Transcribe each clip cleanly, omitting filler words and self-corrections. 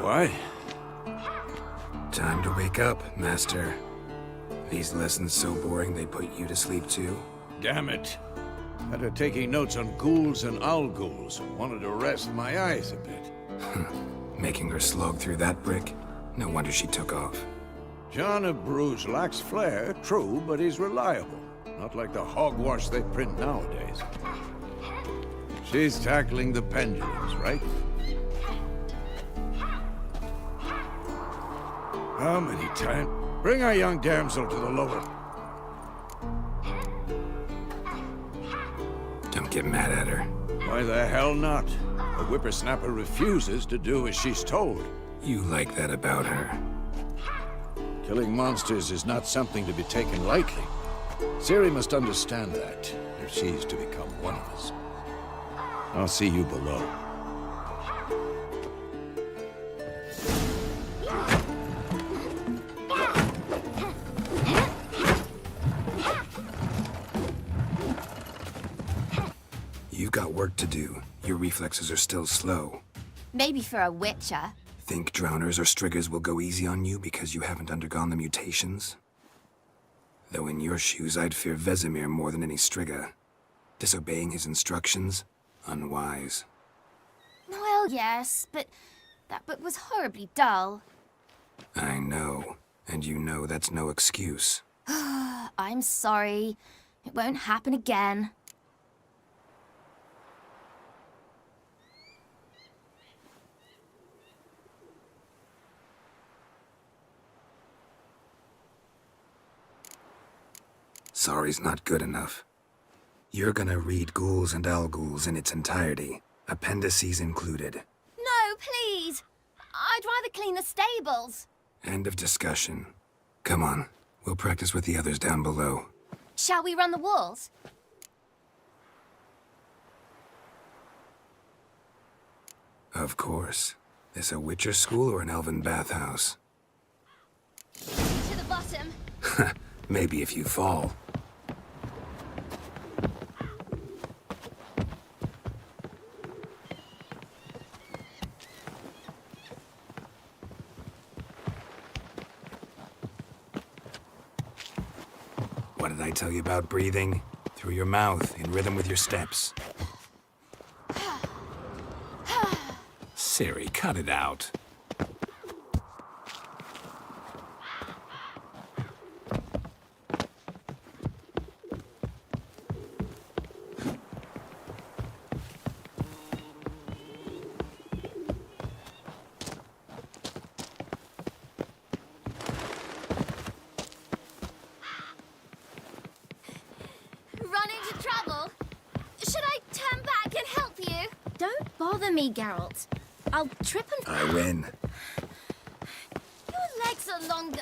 What? Time to wake up, Master. These lessons so boring they put you to sleep too? Damn it. Had her taking notes on ghouls and owl-ghouls. Wanted to rest my eyes a bit. Making her slog through that brick? No wonder she took off. John of Bruges lacks flair, true, but he's reliable. Not like the hogwash they print nowadays. She's tackling the pendulums, right? How many times? Bring our young damsel to the lower. Don't get mad at her. Why the hell not? A whippersnapper refuses to do as she's told. You like that about her. Killing monsters is not something to be taken lightly. Ciri must understand that, if she's to become one of us. I'll see you below. You've got work to do. Your reflexes are still slow. Maybe for a witcher. Think drowners or striggers will go easy on you because you haven't undergone the mutations? Though in your shoes, I'd fear Vesemir more than any strigger. Disobeying his instructions? Unwise. Well, yes, but that book was horribly dull. I know. And you know that's no excuse. I'm sorry. It won't happen again. Sorry's not good enough. You're gonna read Ghouls and Owl-Ghouls in its entirety, appendices included. No, please! I'd rather clean the stables. End of discussion. Come on, we'll practice with the others down below. Shall we run the walls? Of course. This a Witcher school or an elven bathhouse? To the bottom. Maybe if you fall. What did I tell you about breathing? Through your mouth, in rhythm with your steps. Ciri, cut it out. Run into trouble? Should I turn back and help you? Don't bother me, Geralt. I'll trip and... I win. Your legs are longer.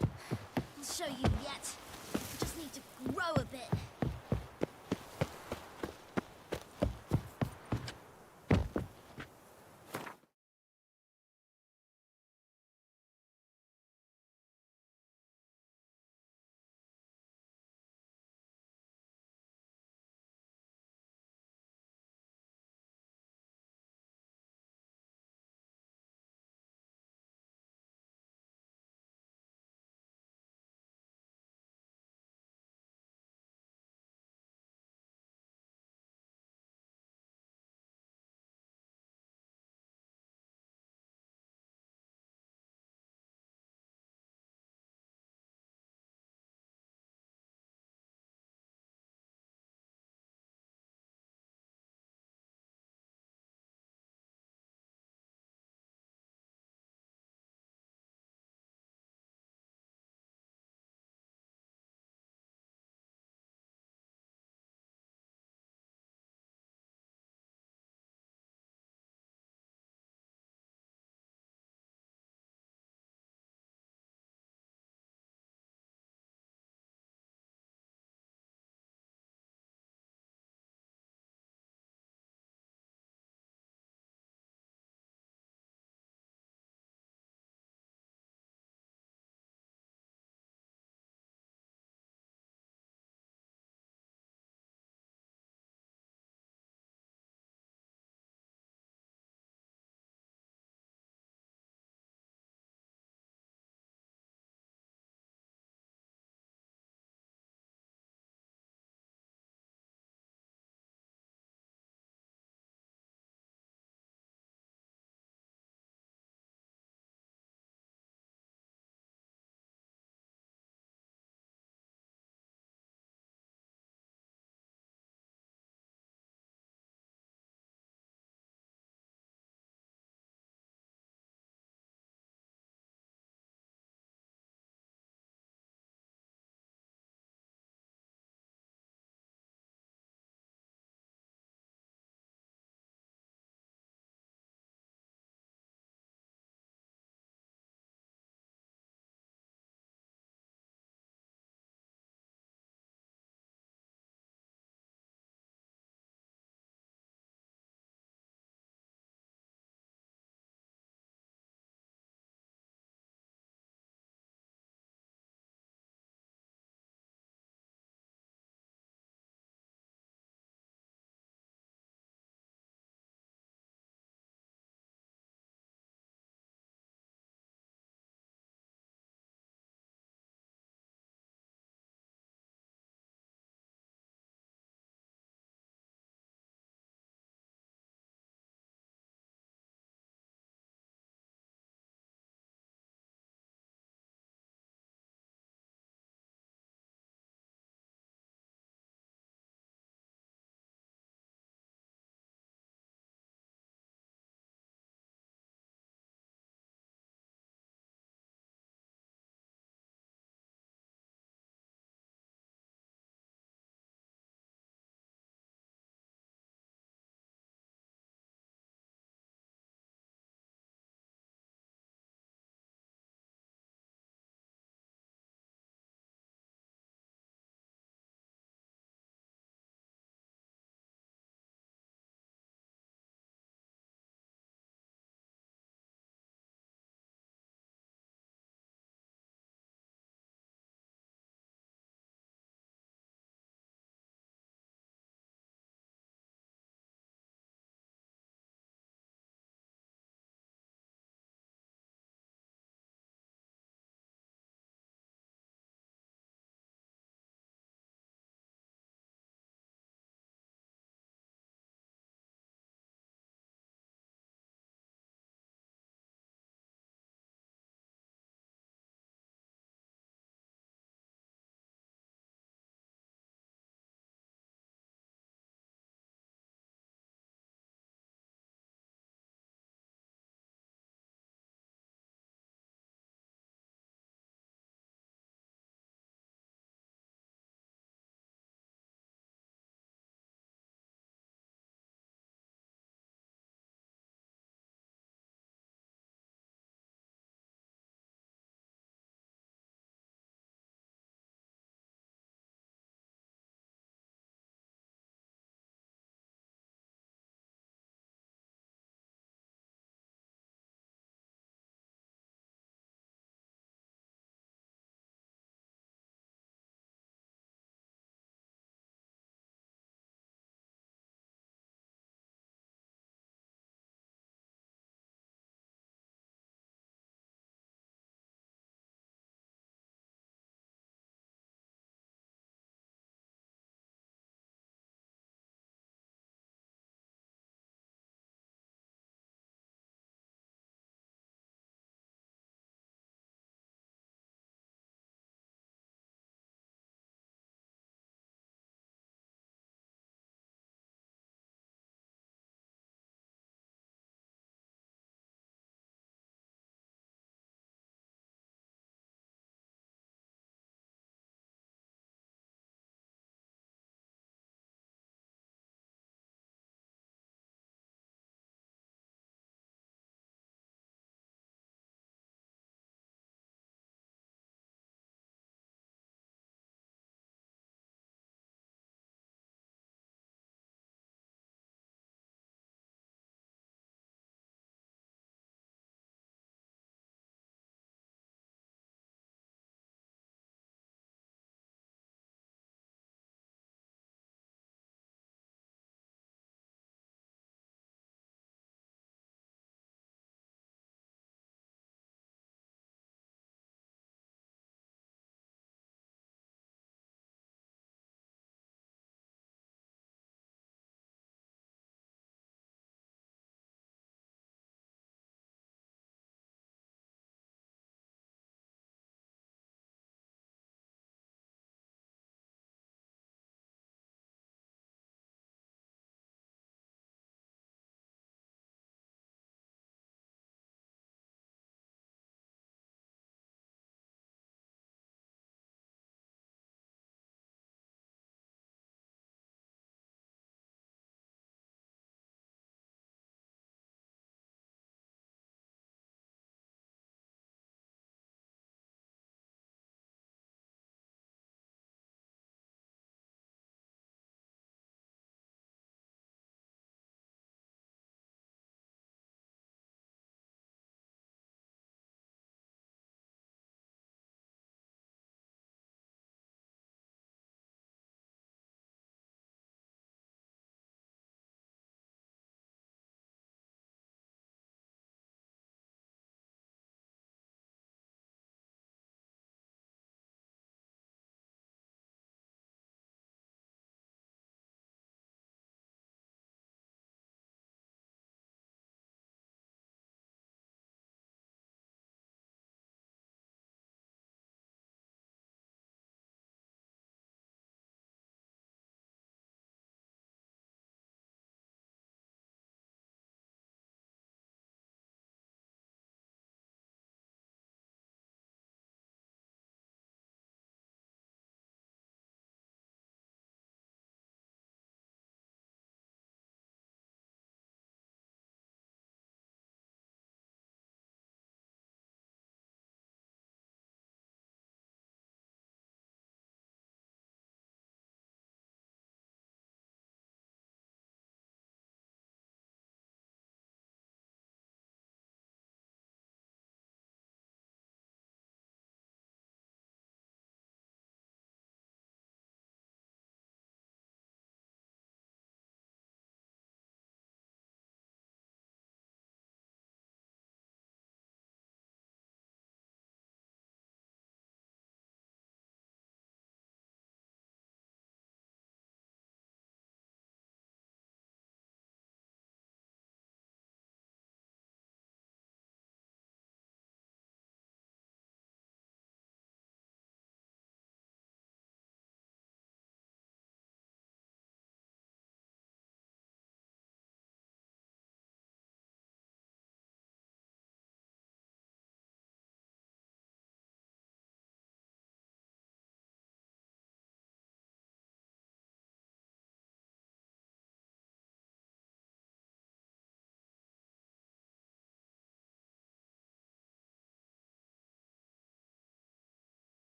I'll show you yet. I just need to grow a bit.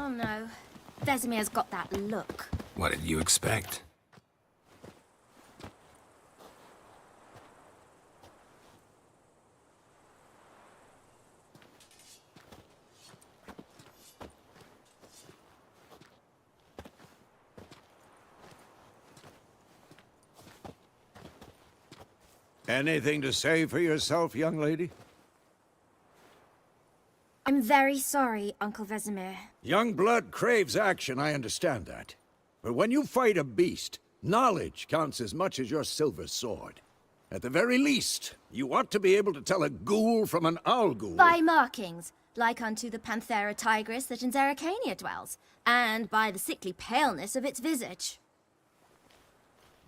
Oh no. Vesemir's got that look. What did you expect? Anything to say for yourself, young lady? I'm very sorry, Uncle Vesemir. Young blood craves action, I understand that. But when you fight a beast, knowledge counts as much as your silver sword. At the very least, you ought to be able to tell a ghoul from an owl ghoul. By markings, like unto the Panthera tigris that in Zerrikania dwells, and by the sickly paleness of its visage.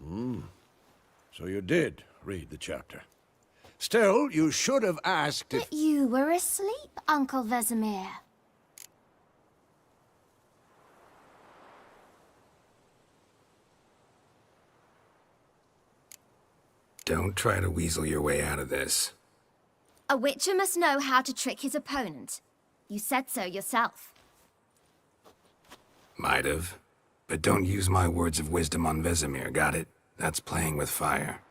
So you did read the chapter. Still, you should have asked if... But you were asleep, Uncle Vesemir. Don't try to weasel your way out of this. A witcher must know how to trick his opponent. You said so yourself. Might have. But don't use my words of wisdom on Vesemir, got it? That's playing with fire.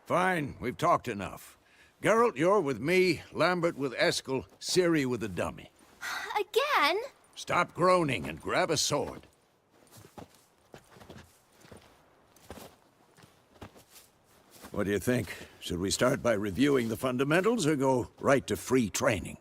Fine, we've talked enough. Geralt, you're with me, Lambert with Eskel, Ciri with the dummy. Again? Stop groaning and grab a sword. What do you think? Should we start by reviewing the fundamentals or go right to free training?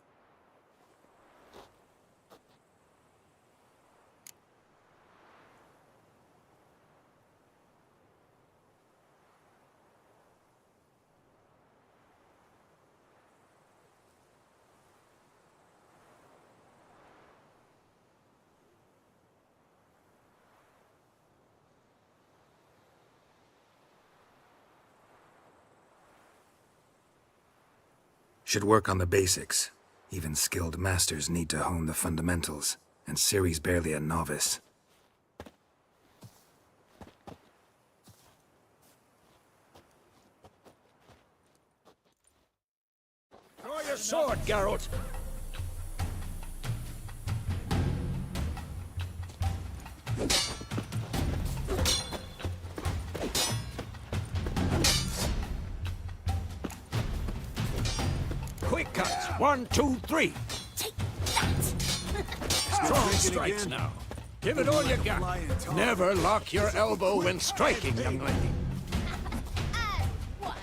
Should work on the basics. Even skilled masters need to hone the fundamentals, and Ciri's barely a novice. Draw your sword, Geralt! Quick cuts! 1, 2, 3! Take that! Strong strikes now. Give it all you got. Never lock your elbow when striking, young lady. And one.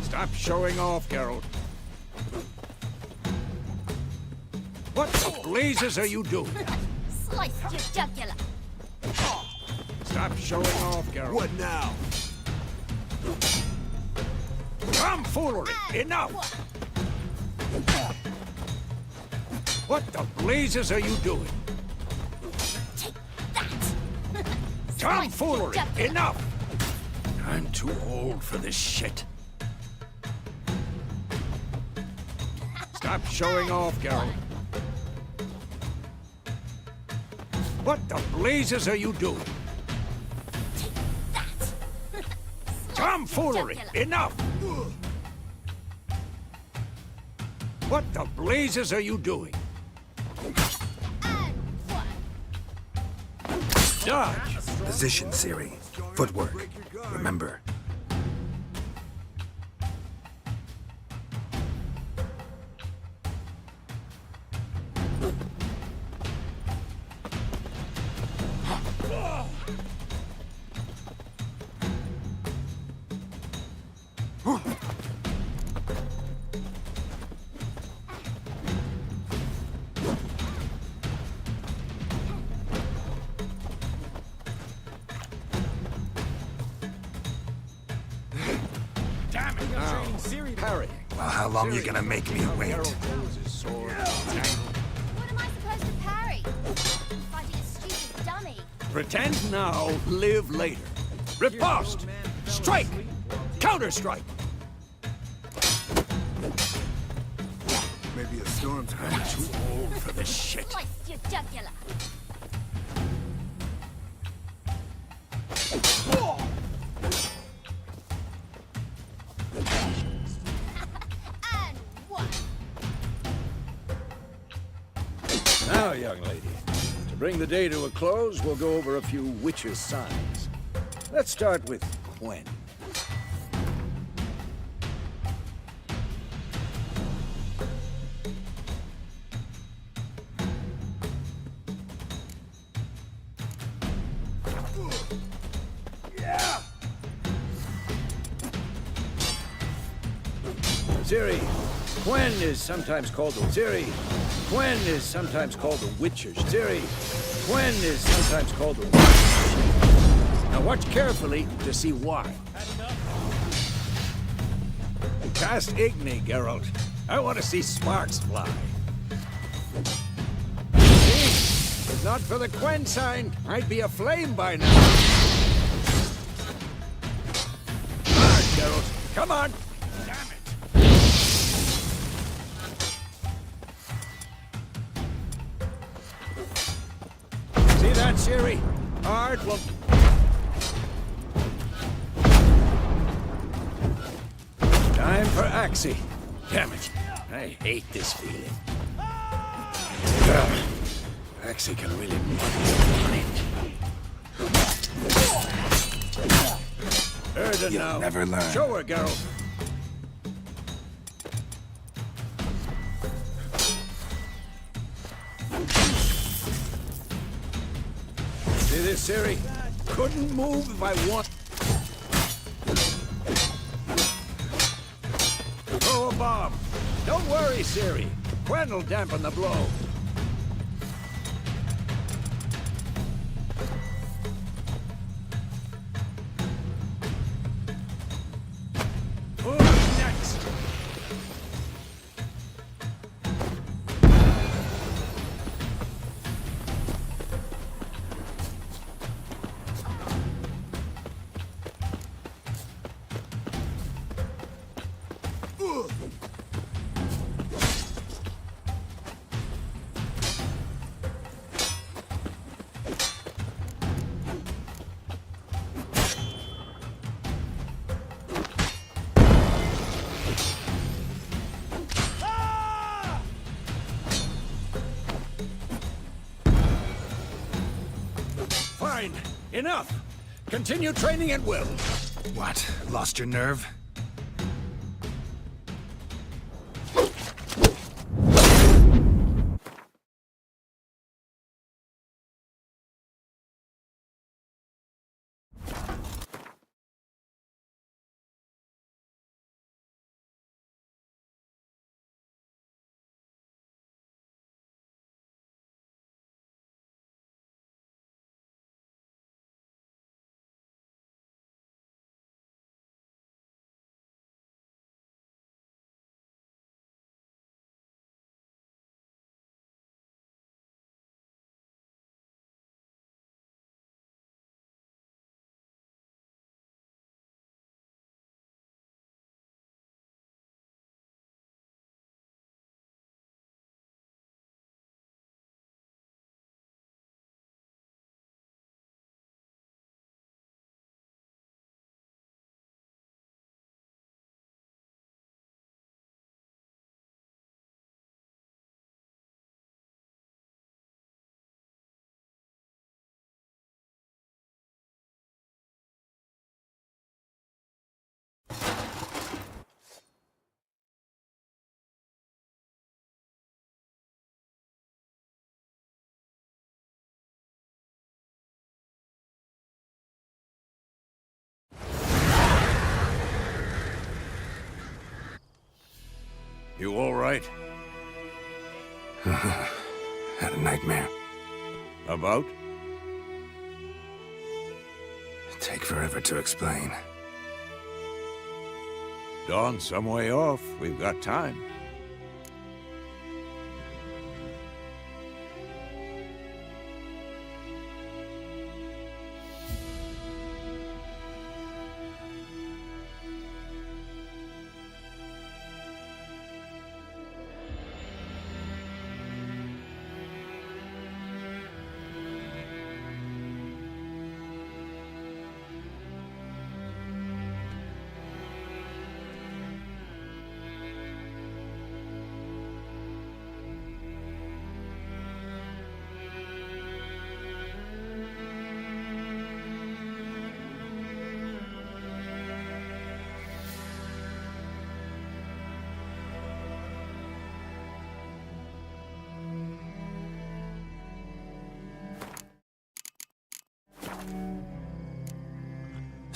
Stop showing off, Geralt. What the blazes are you doing? Slice your jugular. Stop showing off, Geralt. What now? Tomfoolery! Enough! What the blazes are you doing? Take that! Tomfoolery! Enough! I'm too old for this shit. Stop showing off, Geralt. What the blazes are you doing? Take that! Tomfoolery! Enough! What the blazes are you doing? And one. Dodge! Position, Ciri. Footwork. Remember. Damn it! Now, parrying. Well, how long you gonna make me wait? What am I supposed to parry? Fighting a stupid dummy. Pretend now, live later. Riposte! Strike! Counter-strike! Maybe a storm's coming. I'm too old for this shit. Slice your jugular. And one. Now, young lady, to bring the day to a close, we'll go over a few witches' signs. Let's start with Gwen. Ciri, Gwen is sometimes called the Ciri. Gwen is sometimes called the Witcher's Ciri. Gwen is sometimes called the Witcher's. Now watch carefully to see why. Cast Igni, Geralt. I want to see sparks fly. See? If not for the Gwen sign, I'd be aflame by now. Come on, Geralt. Come on. See that, Ciri? Hard will... Time for Axie. Damn it. I hate this feeling. Axie can really muddy it. Erden now. You'll never learn. Show her, Geralt. See this, Ciri? Couldn't move if I want. Throw a bomb. Don't worry, Ciri. Gwen will dampen the blow. Who's next? Fine. Enough. Continue training at will. What? Lost your nerve? You all right? Had a nightmare. About? Take forever to explain. Dawn's some way off. We've got time.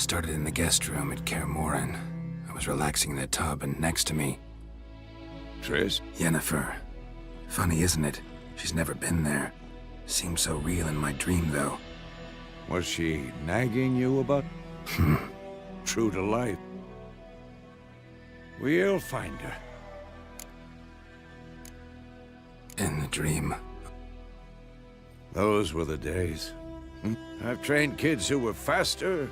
started in the guest room at Kaer Morhen. I was relaxing in the tub, and next to me, Triss? Yennefer. Funny, isn't it? She's never been there. Seemed so real in my dream, though. Was she nagging you about? True to life. We'll find her. In the dream. Those were the days. I've trained kids who were faster.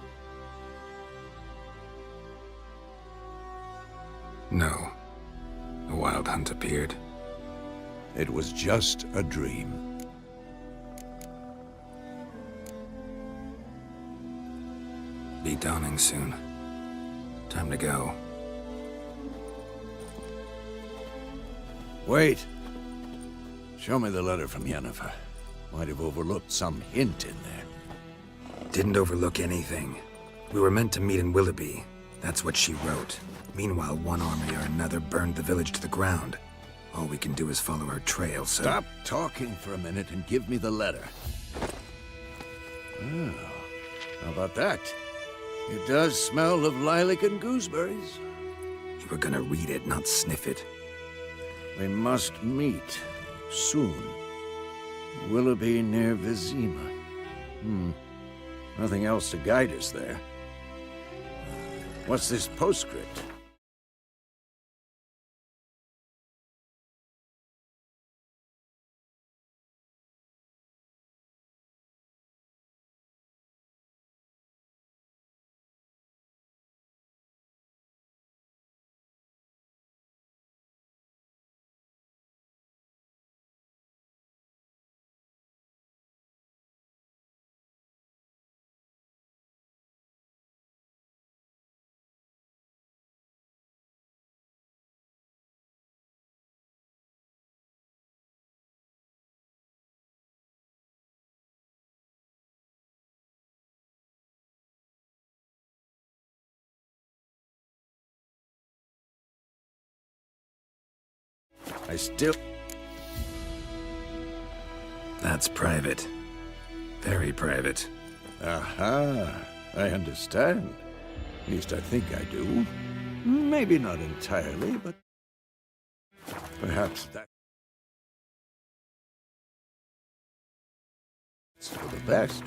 No. A wild hunt appeared. It was just a dream. Be dawning soon. Time to go. Wait. Show me the letter from Yennefer. Might have overlooked some hint in there. Didn't overlook anything. We were meant to meet in Willoughby. That's what she wrote. Meanwhile, one army or another burned the village to the ground. All we can do is follow her trail, so... Stop talking for a minute and give me the letter. Oh, how about that? It does smell of lilac and gooseberries. You were gonna read it, not sniff it. We must meet soon. Willoughby near Vizima. Nothing else to guide us there. What's this postscript? I still... That's private. Very private. Aha, I understand. At least I think I do. Maybe not entirely, but... perhaps that's for the best.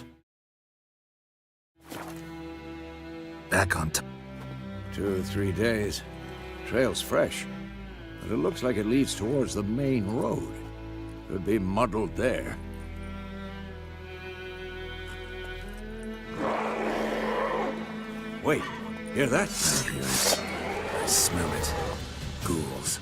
Back on top. 2 or 3 days. Trail's fresh. But it looks like it leads towards the main road. Could be muddled there. Wait, hear that? I smell it. Ghouls.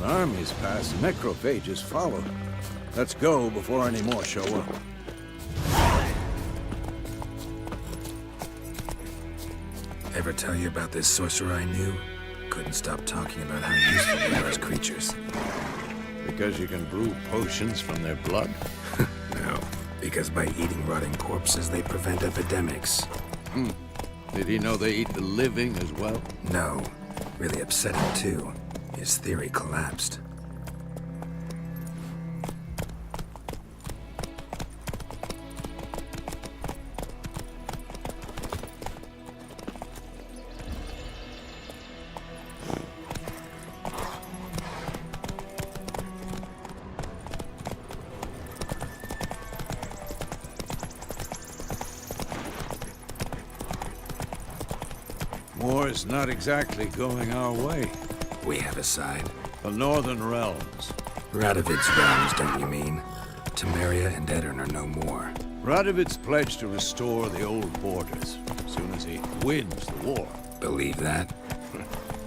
Armies pass, necrophages follow. Let's go before any more show up. Ever tell you about this sorcerer I knew? Couldn't stop talking about how useful they are as creatures. Because you can brew potions from their blood? No, because by eating rotting corpses, they prevent epidemics. Did he know they eat the living as well? No. Really upsetting, too. His theory collapsed. War's not exactly going our way. We have a side. The Northern Realms. Radovid's realms, don't you mean? Temeria and Edirn are no more. Radovid's pledged to restore the old borders as soon as he wins the war. Believe that?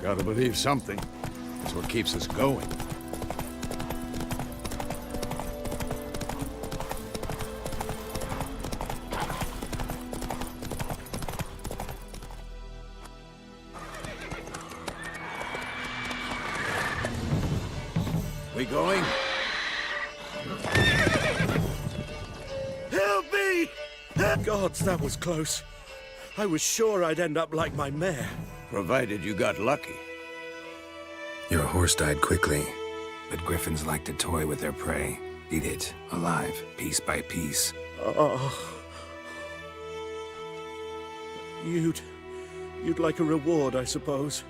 Gotta believe something. That's what keeps us going. We going? Help me! Gods, that was close. I was sure I'd end up like my mare. Provided you got lucky. Your horse died quickly, but griffins like to toy with their prey. Eat it, alive, piece by piece. Oh. You'd like a reward, I suppose.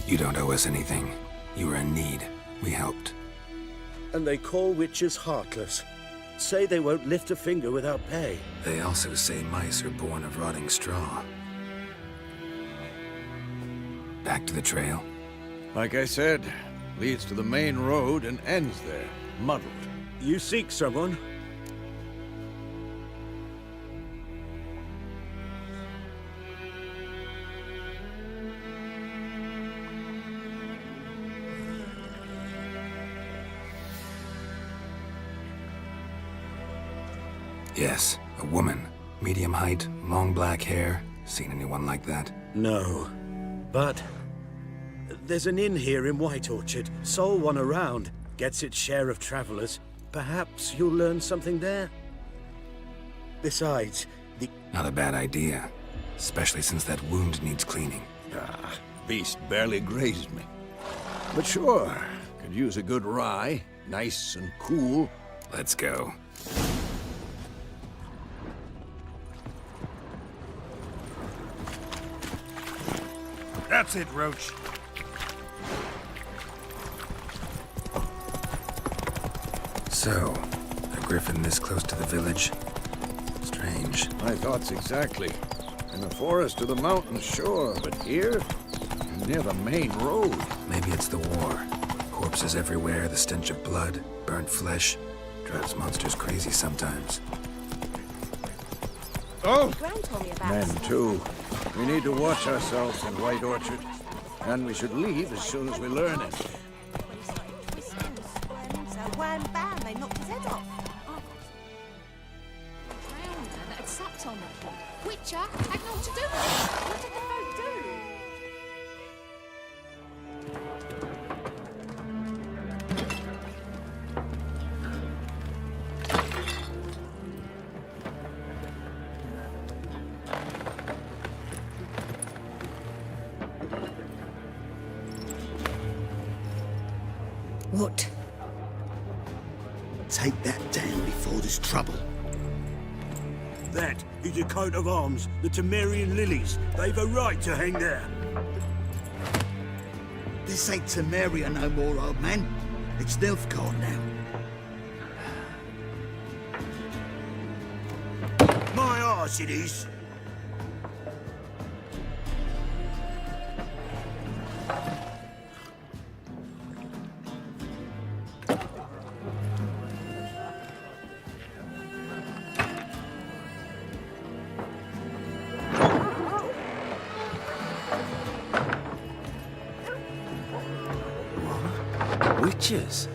You don't owe us anything. You were in need. We helped. And they call witches heartless. Say they won't lift a finger without pay. They also say mice are born of rotting straw. Back to the trail. Like I said, leads to the main road and ends there, muddled. You seek someone? Yes, a woman. Medium height, long black hair. Seen anyone like that? No. But there's an inn here in White Orchard. Sole one around. Gets its share of travelers. Perhaps you'll learn something there? Besides, the... Not a bad idea. Especially since that wound needs cleaning. Ah, beast barely grazed me. But sure, could use a good rye. Nice and cool. Let's go. That's it, Roach. So, a griffin this close to the village? Strange. My thoughts exactly. In the forest or the mountains, sure, but here? Near the main road. Maybe it's the war. Corpses everywhere, the stench of blood, burnt flesh. Drives monsters crazy sometimes. Oh! Gran told me about Men, this. too. We need to watch ourselves in White Orchard. And we should leave as soon as we learn it. So wham bam, they knocked his head off. Drowned man that had supped on the kid. Witcher had naught to do with it. What did the folk do? What? Take that down before there's trouble. That is a coat of arms, the Temerian lilies. They've a right to hang there. This ain't Temeria no more, old man. It's Nilfgaard now. My arse it is. Witches?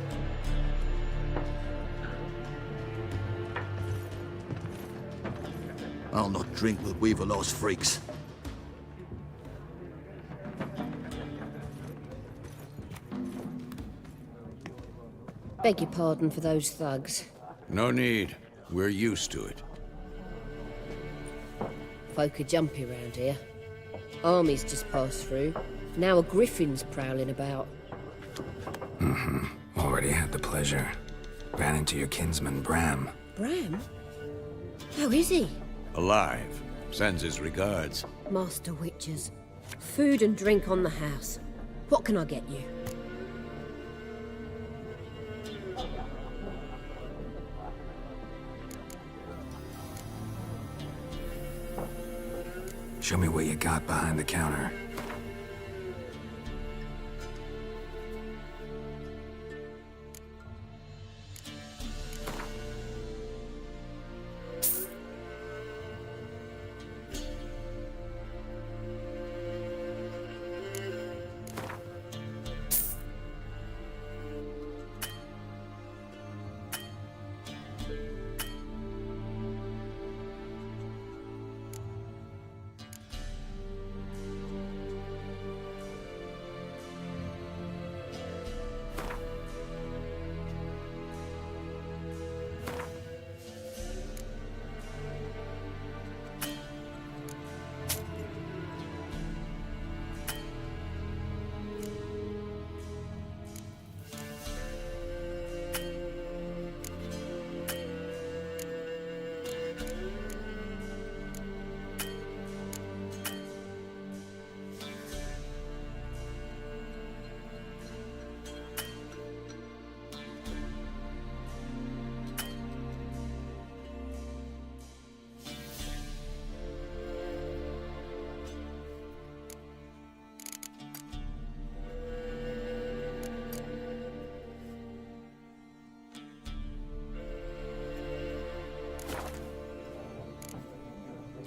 I'll not drink with Weaverlaw's freaks. Beg your pardon for those thugs. No need. We're used to it. Folk are jumpy round here. Armies just passed through. Now a griffin's prowling about. Already had the pleasure. Ran into your kinsman, Bram. Bram? How is he? Alive. Sends his regards. Master Witches. Food and drink on the house. What can I get you? Show me what you got behind the counter.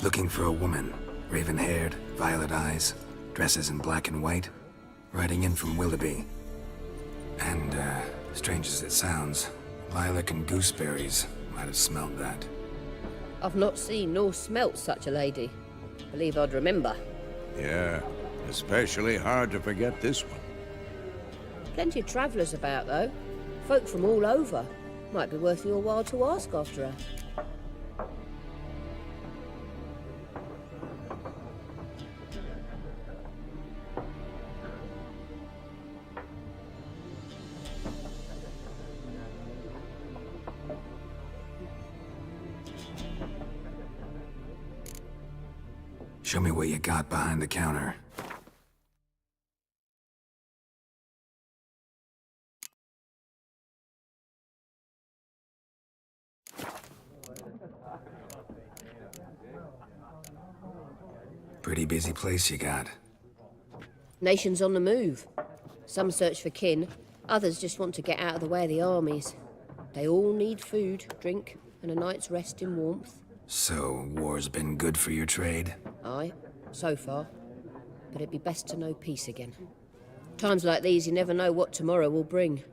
Looking for a woman. Raven-haired, violet eyes, dresses in black and white. Riding in from Willoughby. And, strange as it sounds, lilac and gooseberries might have smelled that. I've not seen nor smelt such a lady. Believe I'd remember. Yeah, especially hard to forget this one. Plenty of travellers about, though. Folk from all over. Might be worth your while to ask after her. Show me what you got behind the counter. Pretty busy place you got. Nations on the move. Some search for kin, others just want to get out of the way of the armies. They all need food, drink, and a night's rest in warmth. So, war's been good for your trade? Aye, so far. But it'd be best to know peace again. Times like these, you never know what tomorrow will bring.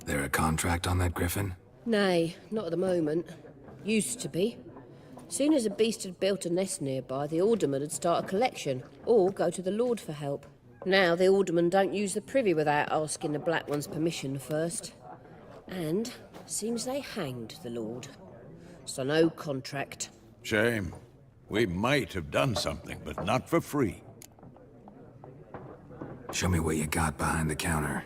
There a contract on that griffin? Nay, not at the moment. Used to be. Soon as a beast had built a nest nearby, the alderman would start a collection, or go to the Lord for help. Now the aldermen don't use the privy without asking the Black One's permission first. And seems they hanged the Lord. So no contract. Shame. We might have done something, but not for free. Show me what you got behind the counter.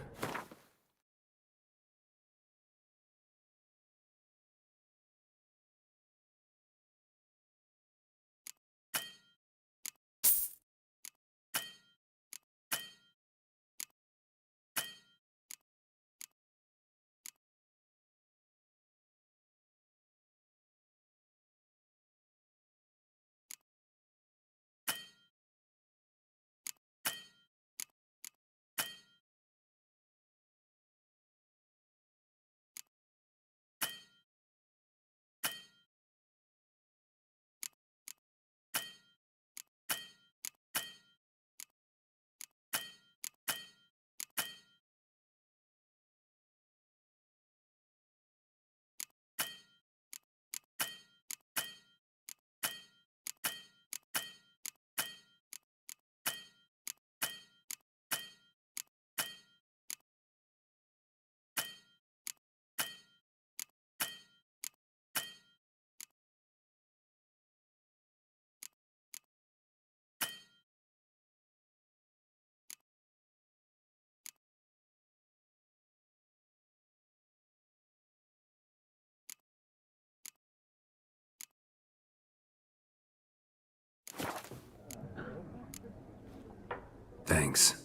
Thanks.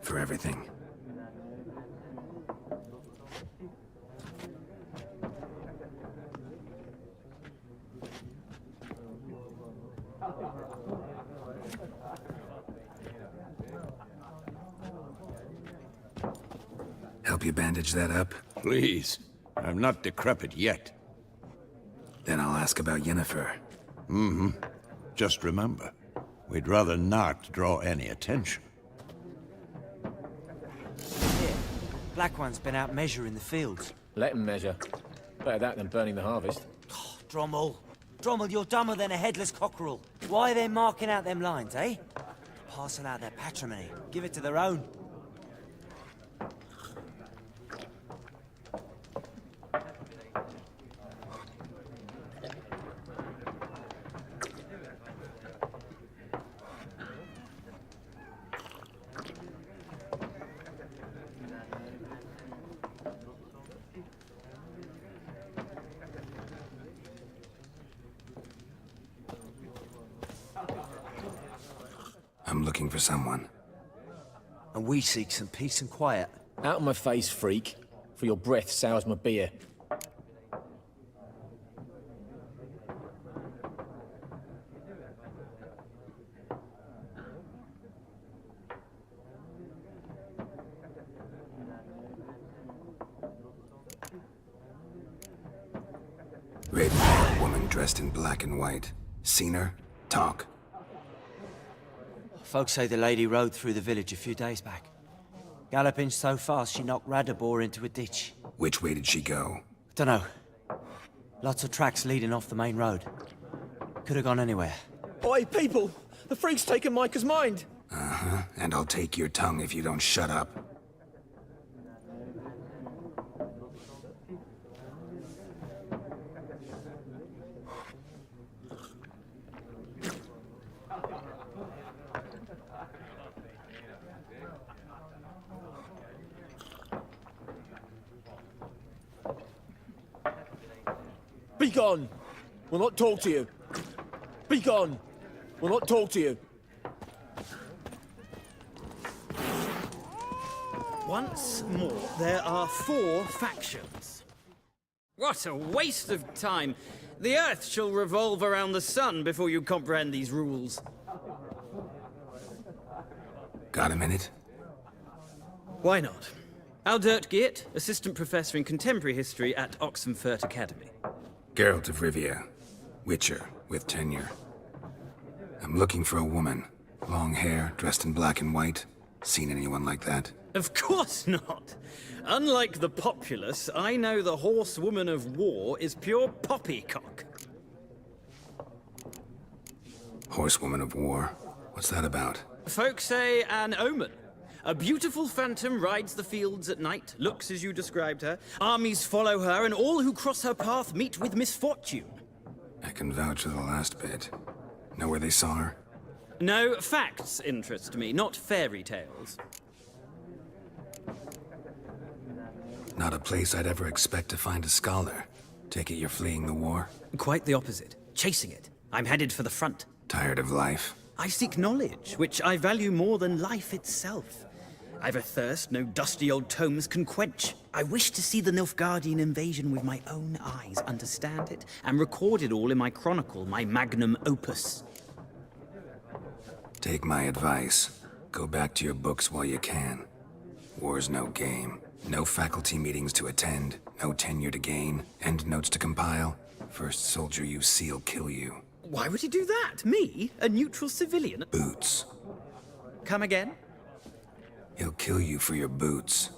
For everything. Help you bandage that up? Please. I'm not decrepit yet. Then I'll ask about Yennefer. Just remember, we'd rather not draw any attention. Here, Black One's been out measuring the fields. Let him measure. Better that than burning the harvest. Oh, Drommel. Drommel, you're dumber than a headless cockerel. Why are they marking out them lines, eh? Passing out their patrimony. Give it to their own. I'm looking for someone. And we seek some peace and quiet. Out of my face, freak. For your breath sours my beer. Red-haired woman dressed in black and white. Seen her? Talk. Folks say the lady rode through the village a few days back. Galloping so fast she knocked Radabor into a ditch. Which way did she go? Dunno. Lots of tracks leading off the main road. Could have gone anywhere. Oi, people! The freak's taken Micah's mind! Uh-huh, and I'll take your tongue if you don't shut up. Be gone! We'll not talk to you. Be gone! We'll not talk to you. Once more, there are 4 factions. What a waste of time! The Earth shall revolve around the sun before you comprehend these rules. Got a minute? Why not? Aldert Geert, Assistant Professor in Contemporary History at Oxenfurt Academy. Geralt of Rivia. Witcher, with tenure. I'm looking for a woman. Long hair, dressed in black and white. Seen anyone like that? Of course not! Unlike the populace, I know the horsewoman of war is pure poppycock. Horsewoman of war? What's that about? Folk say an omen. A beautiful phantom rides the fields at night, looks as you described her. Armies follow her, and all who cross her path meet with misfortune. I can vouch for the last bit. Know where they saw her? No, facts interest me, not fairy tales. Not a place I'd ever expect to find a scholar. Take it you're fleeing the war? Quite the opposite. Chasing it. I'm headed for the front. Tired of life? I seek knowledge, which I value more than life itself. I've a thirst no dusty old tomes can quench. I wish to see the Nilfgaardian invasion with my own eyes, understand it, and record it all in my chronicle, my magnum opus. Take my advice. Go back to your books while you can. War's no game. No faculty meetings to attend, no tenure to gain, end notes to compile. First soldier you see'll kill you. Why would he do that? Me? A neutral civilian? Boots. Come again? He'll kill you for your boots.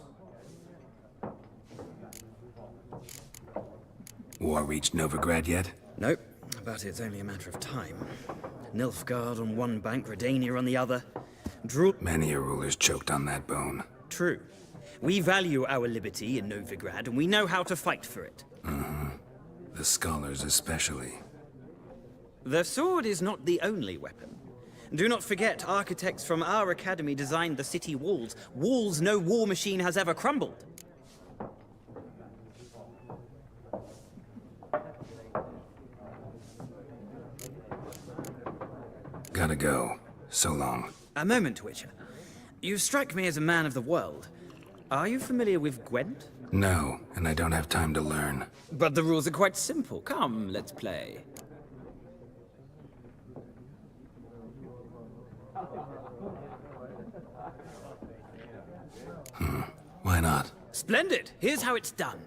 War reached Novigrad yet? Nope, but it's only a matter of time. Nilfgaard on one bank, Redania on the other. Many a ruler's choked on that bone. True. We value our liberty in Novigrad, and we know how to fight for it. Mm-hmm. The scholars especially. The sword is not the only weapon. Do not forget, architects from our academy designed the city walls. Walls no war machine has ever crumbled. Gotta go. So long. A moment, Witcher. You strike me as a man of the world. Are you familiar with Gwent? No, and I don't have time to learn. But the rules are quite simple. Come, let's play. Why not? Splendid! Here's how it's done.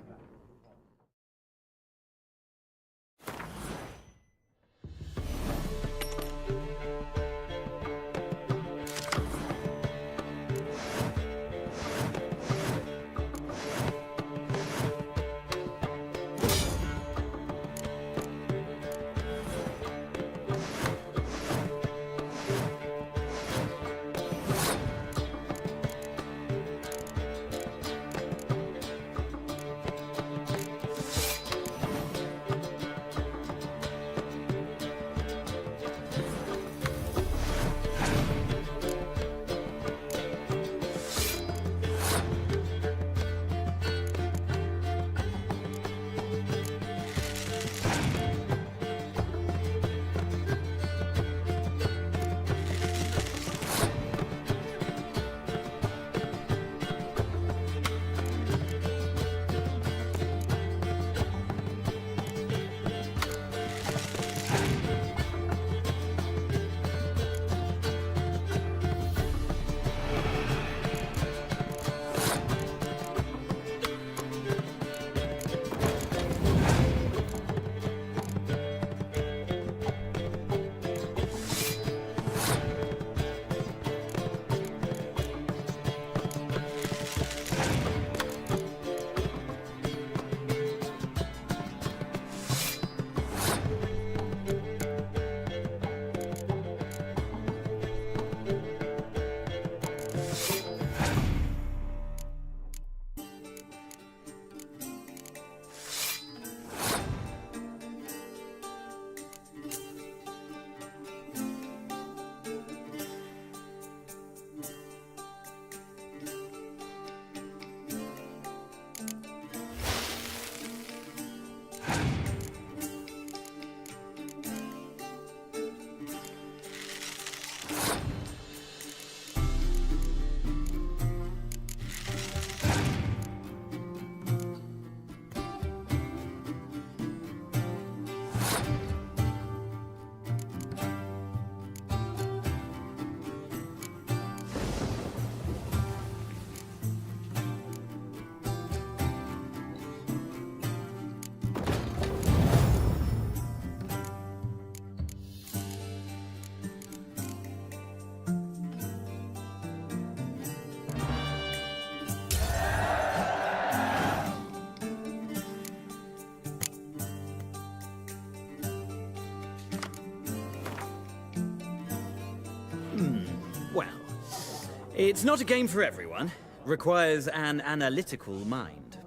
It's not a game for everyone. Requires an analytical mind.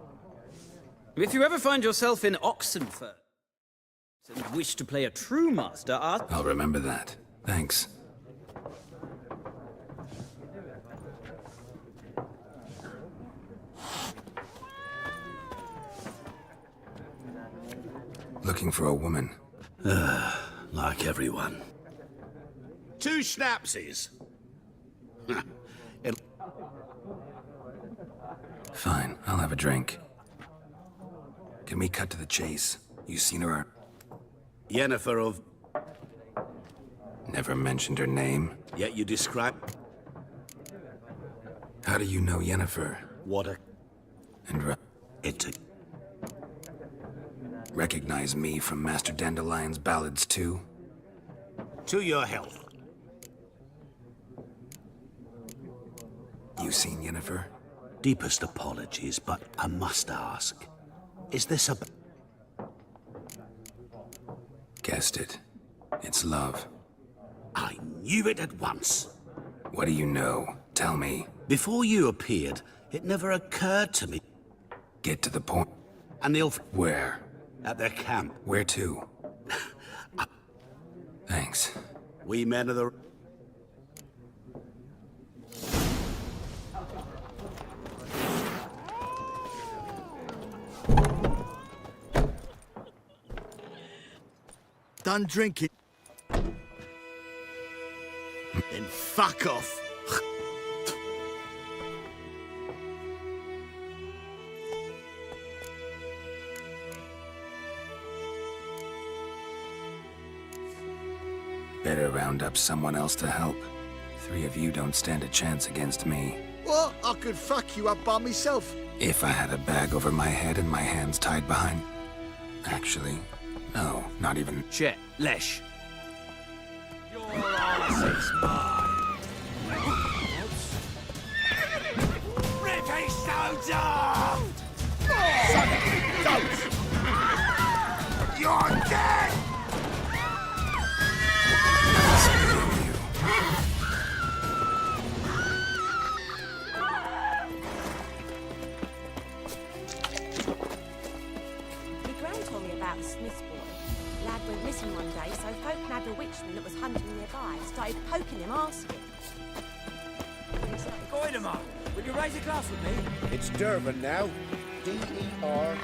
If you ever find yourself in Oxenford and wish to play a true master art... I'll remember that. Thanks. Looking for a woman. Like everyone. 2 schnapsies. Fine, I'll have a drink. Can we cut to the chase? You seen her? Yennefer of... Never mentioned her name. Yet you describe... How do you know Yennefer? What a... And It a... recognize me from Master Dandelion's ballads too? To your health. You seen Yennefer? Deepest apologies, but I must ask. Is this a... Guessed it. It's love. I knew it at once. What do you know? Tell me. Before you appeared, it never occurred to me. Get to the point. And they'll... Where? At their camp. Where to? Thanks. We men of the... Done drinking. Then fuck off. Better round up someone else to help. 3 of you don't stand a chance against me. What? I could fuck you up by myself. If I had a bag over my head and my hands tied behind... Actually, no, not even... Chet, Lesh. Your arse is mine. Rippy soldier! Don't! You're dead! My gran told me about the Smith's boy. Lad went missing one day, so folk nabbed a witchman that was hunting nearby. Started poking him, asking. Goidemar, will you raise a glass with me? It's Durban now. D-E-R-V-A-N.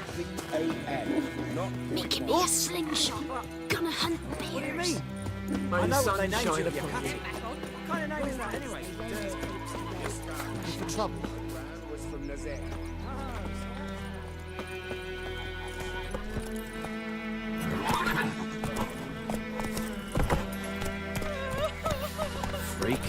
Not... Making me a slingshot. Gonna hunt bears. What do you mean? I know what they named you, you cunt. What kind of name is that anyway? For trouble. Was from Nazaire. Freak.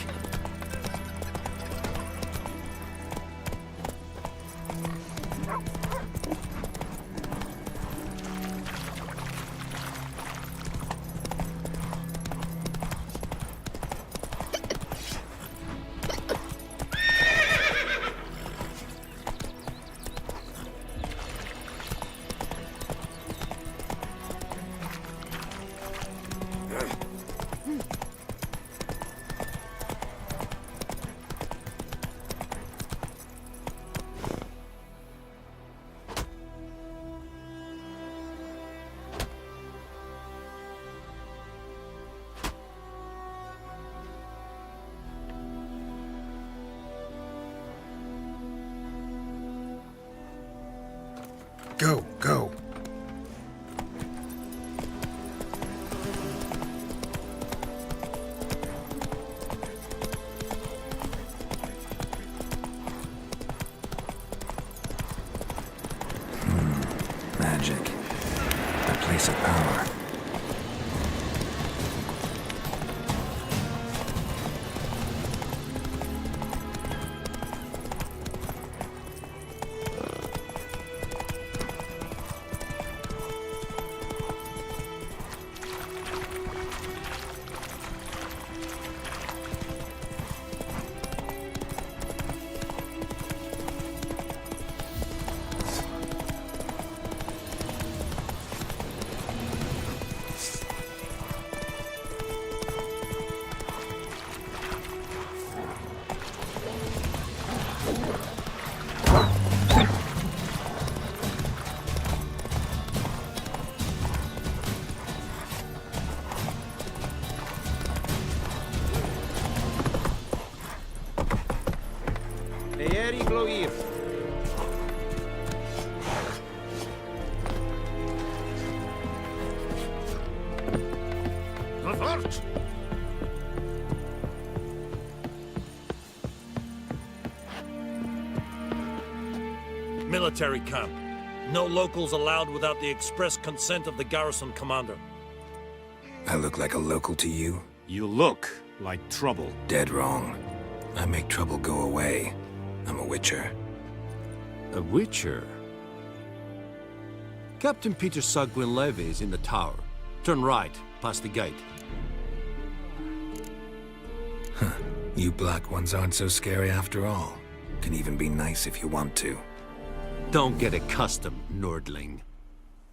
Go, go. Magic. A place of power. Very glow here. Revert! Military camp. No locals allowed without the express consent of the garrison commander. I look like a local to you? You look like trouble. Dead wrong. I make trouble go away. I'm a witcher. A witcher? Captain Peter Sugwin Levy is in the tower. Turn right, past the gate. Huh. You black ones aren't so scary after all. Can even be nice if you want to. Don't get accustomed, Nordling.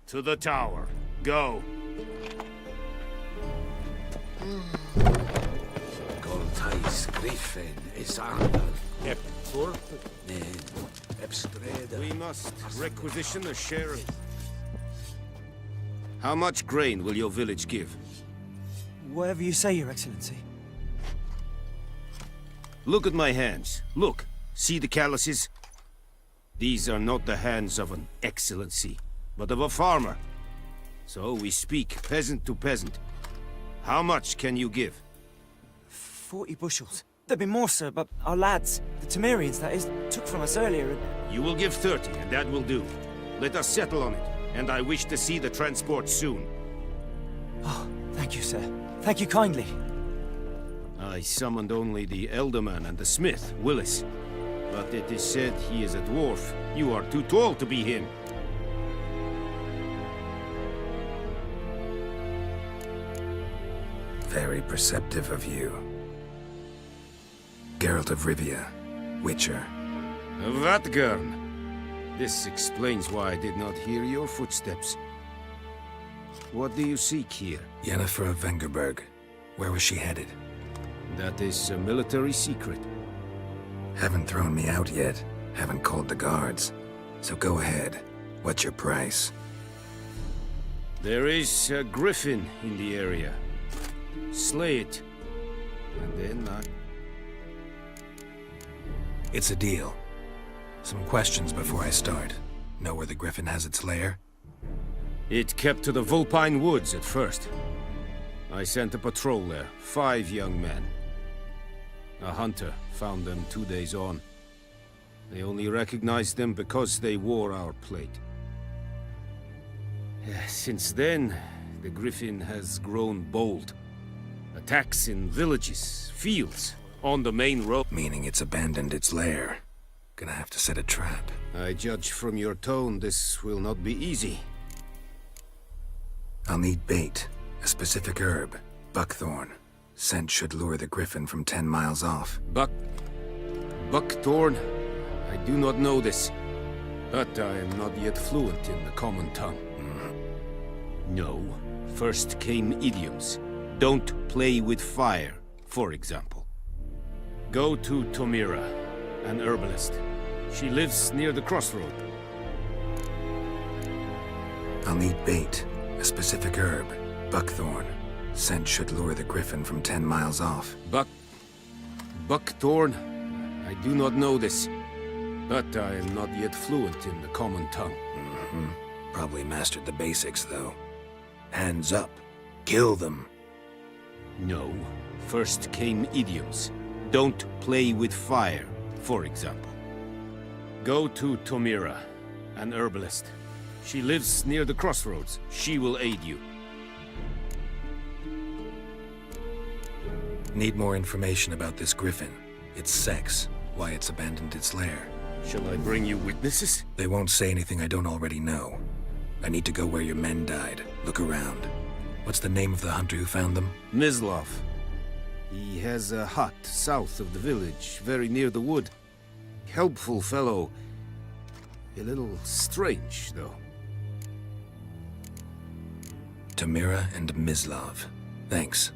To the tower. Go. Goltais Griffin is Arnold. Epthorpe? Epstreda. We must requisition a share of... How much grain will your village give? Whatever you say, Your Excellency. Look at my hands. Look. See the calluses? These are not the hands of an excellency, but of a farmer. So we speak peasant to peasant. How much can you give? 40 bushels. There'd be more, sir, but our lads, the Temerians, that is, took from us earlier and... You will give 30, and that will do. Let us settle on it, and I wish to see the transport soon. Oh, thank you, sir. Thank you kindly. I summoned only the Elderman and the smith, Willis. But it is said he is a dwarf. You are too tall to be him. Very perceptive of you. Geralt of Rivia, Witcher. Vatgern! This explains why I did not hear your footsteps. What do you seek here? Yennefer of Vengerberg. Where was she headed? That is a military secret. Haven't thrown me out yet. Haven't called the guards. So go ahead. What's your price? There is a griffin in the area. Slay it. And then I... It's a deal. Some questions before I start. Know where the griffin has its lair? It kept to the Vulpine Woods at first. I sent a patrol there, 5 young men. A hunter found them 2 days on. They only recognized them because they wore our plate. Since then, the griffin has grown bold. Attacks in villages, fields, on the main road. Meaning it's abandoned its lair. Gonna have to set a trap. I judge from your tone this will not be easy. I'll need bait. A specific herb. Buckthorn. Scent should lure the griffin from 10 miles off. Buckthorn? I do not know this. But I am not yet fluent in the common tongue. No. First came idioms. Don't play with fire, for example. Go to Tomira, an herbalist. She lives near the crossroad. I'll need bait. A specific herb. Buckthorn. Scent should lure the griffin from 10 miles off. Buckthorn? I do not know this. But I am not yet fluent in the common tongue. Probably mastered the basics, though. Hands up. Kill them. No. First came idioms. Don't play with fire, for example. Go to Tomira, an herbalist. She lives near the crossroads. She will aid you. Need more information about this griffin. Its sex, why it's abandoned its lair. Shall I bring you witnesses? They won't say anything I don't already know. I need to go where your men died. Look around. What's the name of the hunter who found them? Mislav. He has a hut south of the village, very near the wood. Helpful fellow. A little strange, though. Tamira and Mislav. Thanks.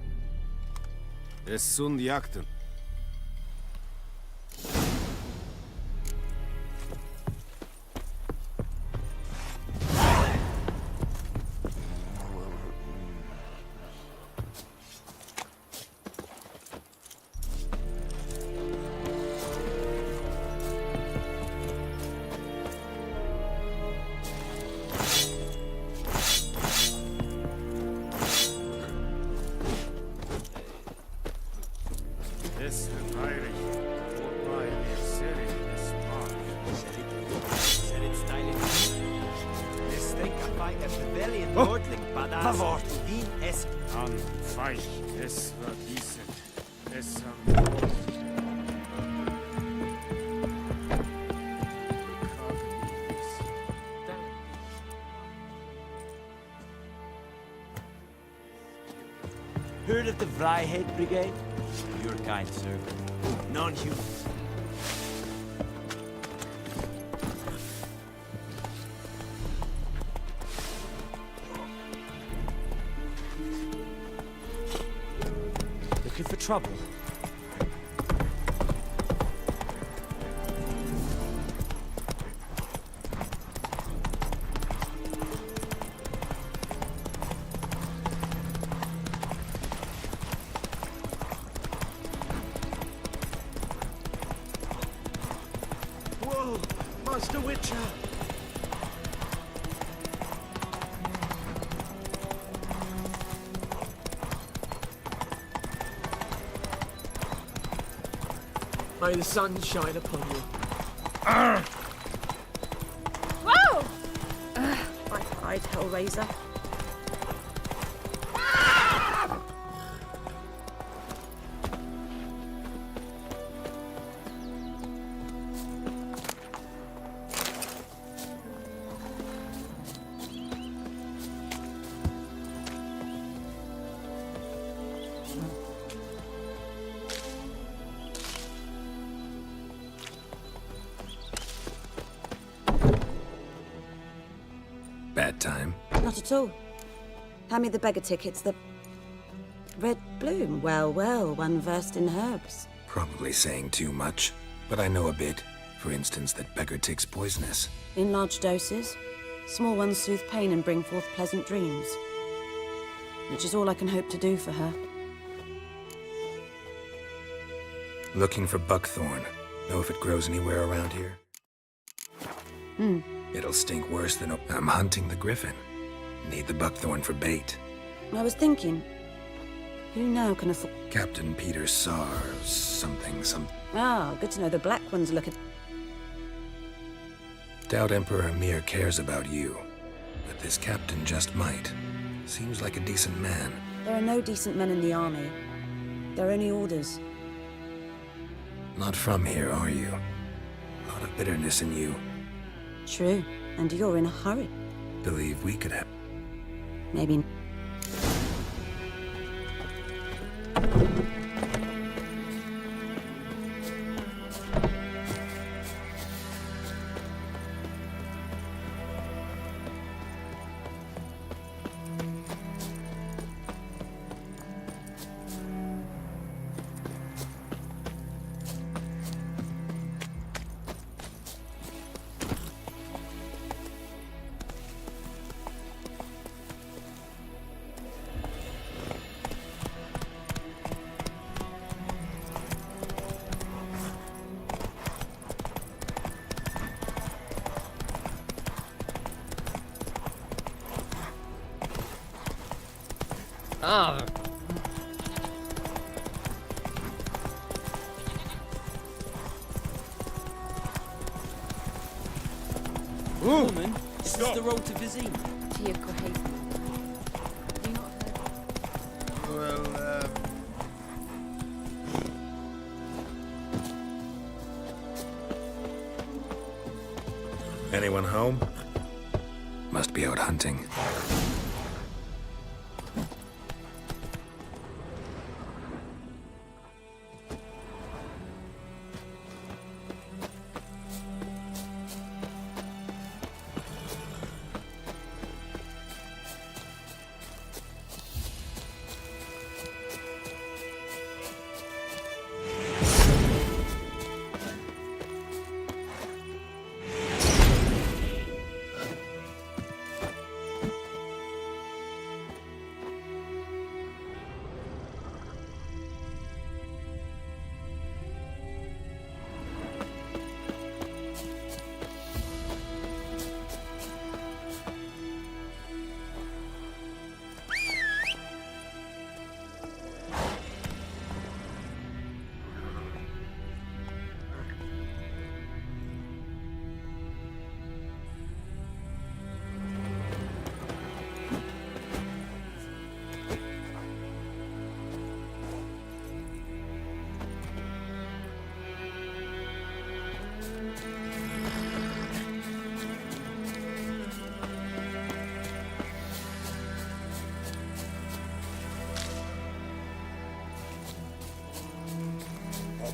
Es sunt jakten. like a pavilion lordling, but favor din es An feich es vergießen. Es Heard of the Vryhead Brigade? Your kind, sir. Non-humans. Looking for trouble? Whoa, Master Witcher! May the sun shine upon you. Whoa! My pride, Hellraiser. Bad time? Not at all. Hand me the beggar tickets, the... Red bloom. Well, well, one versed in herbs. Probably saying too much, but I know a bit. For instance, that beggar tick's poisonous. In large doses. Small ones soothe pain and bring forth pleasant dreams. Which is all I can hope to do for her. Looking for buckthorn. Know if it grows anywhere around here? It'll stink worse than I'm hunting the griffin. Need the buckthorn for bait. I was thinking, who now can afford... Captain Peter Sar, something. Ah, good to know the black ones look at... Doubt Emperor Mir cares about you. But this captain just might. Seems like a decent man. There are no decent men in the army. They're only orders. Not from here, are you? A lot of bitterness in you. True, and you're in a hurry. Believe we could have... Maybe... Ah. Woman, this is the road to Vizine. Well, Anyone home? Must be out hunting.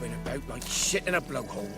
bobbing about like shit in a blowhole.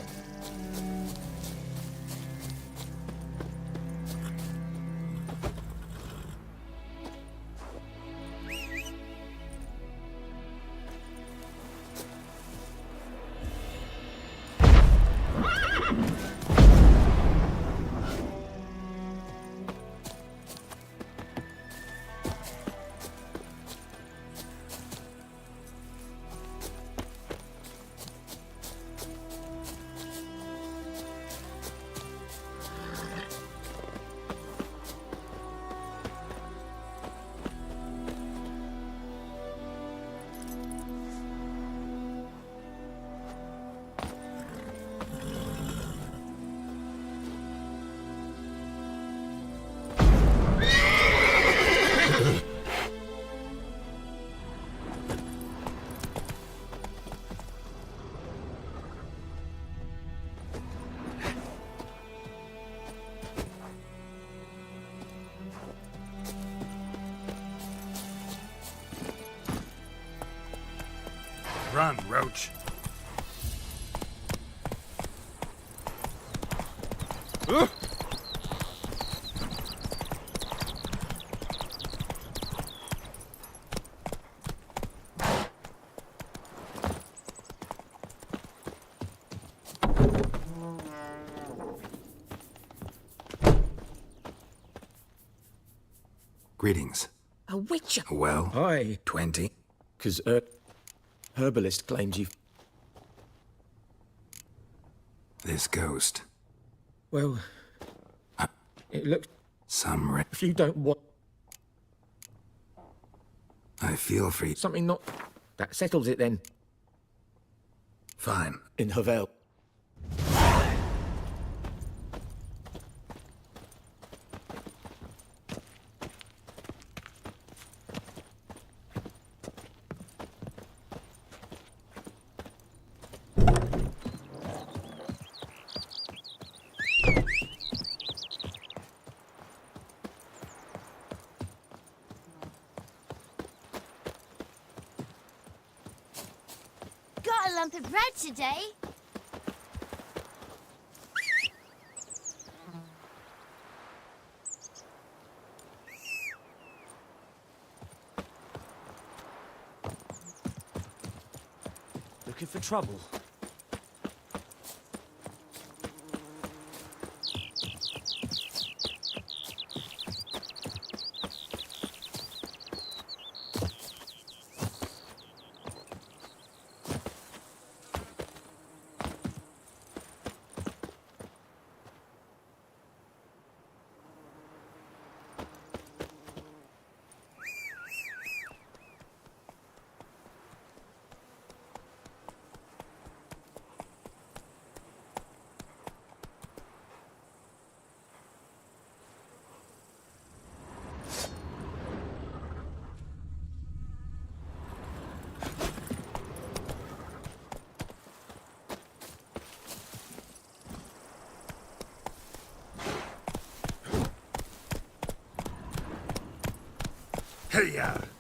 Run, Roach. Greetings. A witcher? Well, Aye. 20. Because herbalist claims you've... This ghost. Well, it looks... Some If you don't want I feel for you. something not... That settles it then. Fine. In Havel. Got a lump of bread today. Looking for trouble? Hey-ya!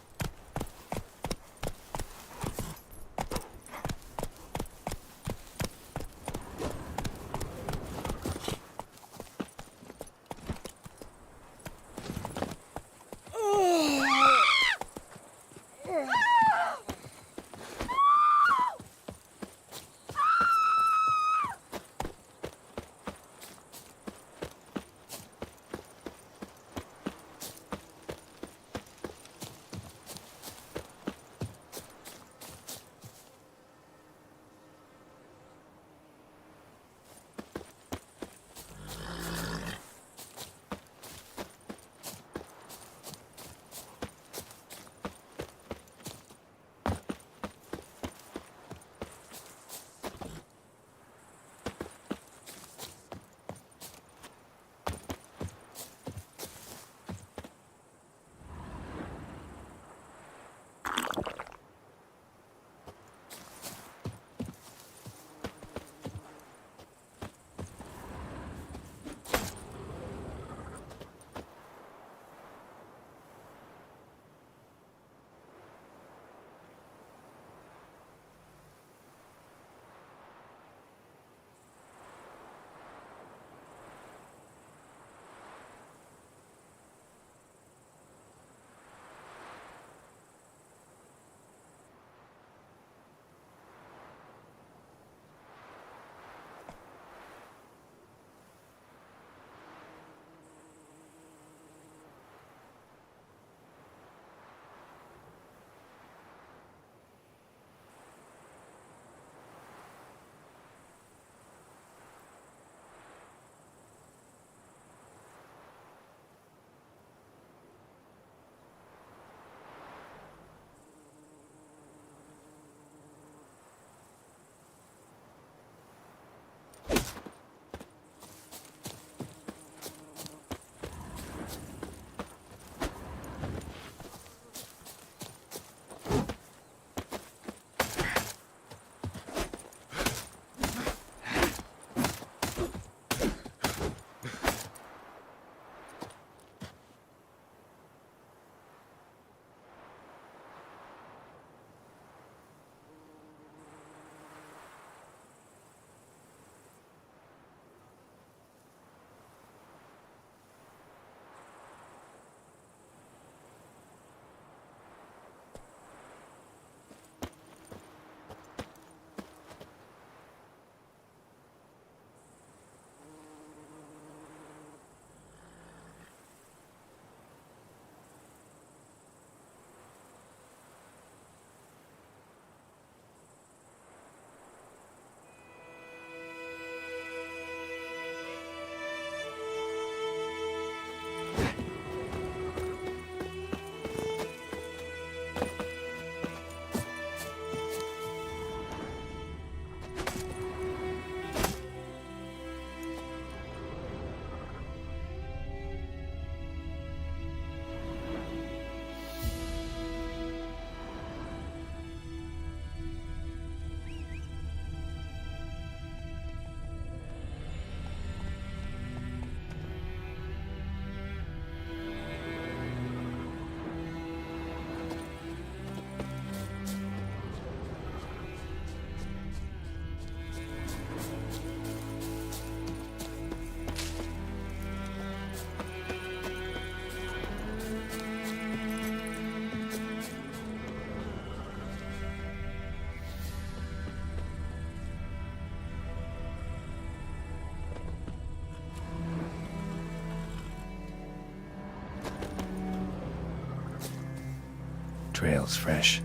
trail's fresh.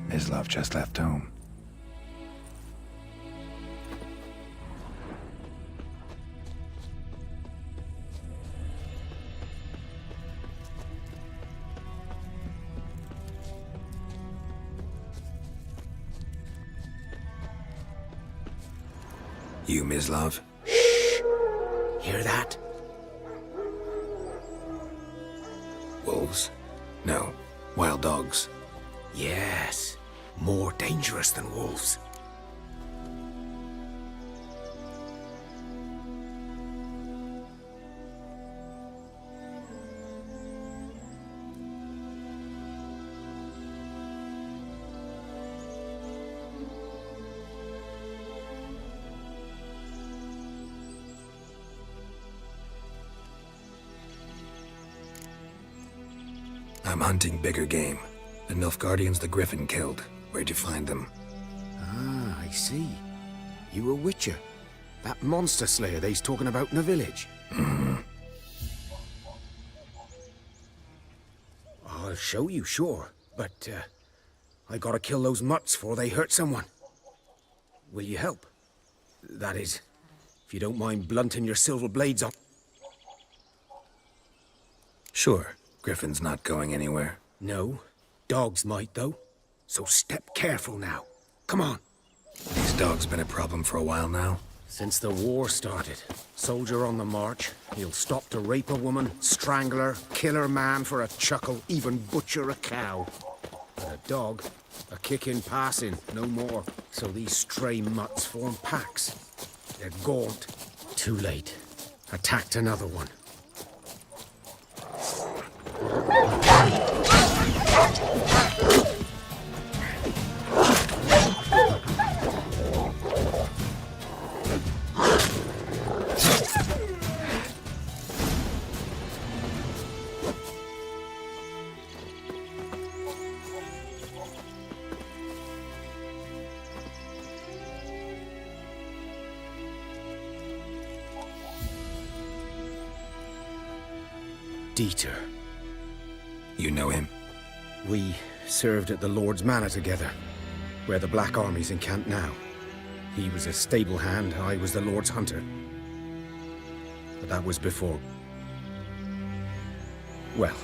Mislav just left home. You, Mislav? Hear that? Wolves? No. Wild dogs. Yes. More dangerous than wolves. I'm hunting bigger game. The Nilfgaardians the Griffin killed. Where'd you find them? Ah, I see. You a witcher. That monster slayer they's talking about in the village. I'll show you, sure. But, I gotta kill those mutts before they hurt someone. Will you help? That is, if you don't mind blunting your silver blades on. Sure. Griffin's not going anywhere. No. Dogs might, though. So step careful now. Come on. These dogs been a problem for a while now? Since the war started. Soldier on the march. He'll stop to rape a woman, strangle her, kill her man for a chuckle, even butcher a cow. But a dog, a kick-in passing, no more. So these stray mutts form packs. They're gaunt. Too late. Attacked another one. Dieter. You know him? We served at the Lord's Manor together, where the Black Army's encamped now. He was a stable hand, I was the Lord's hunter. But that was before... well,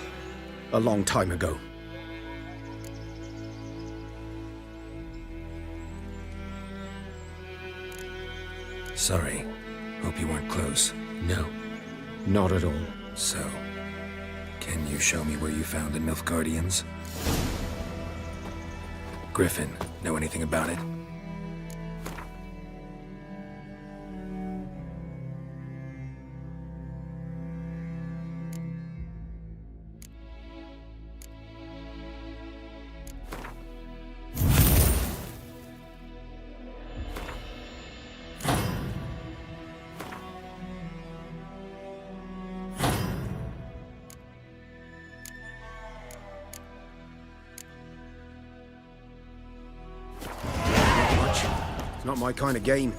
a long time ago. Sorry. Hope you weren't close. No, not at all. So, can you show me where you found the Nilfgaardians? Griffin, know anything about it? Not my kind of game.